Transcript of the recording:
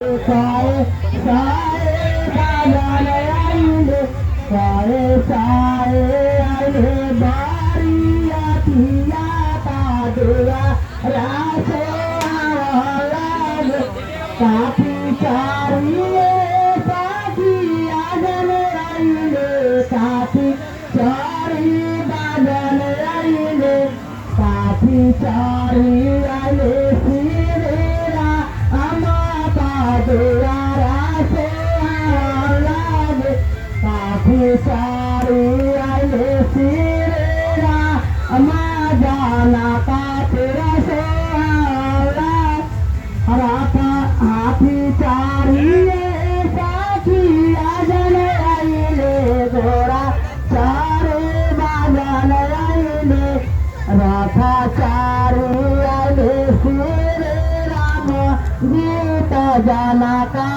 साए साए बाजान आइले साए साए आइले बारिया पिया तादुआ रासो आवाज काफी चारिए साथी आजन आइले काफी चारी बाजान आइले काफी चारी आइले सिरेरा दुआरा से आलागे काफी सारी आइले सिरेरा अमा जाना का तेरा से आला हराता हाथी चारी साथी आजन आइले घोड़ा चारे बाजन आइले राथा चारी आइले सिरे राम गीता जाना का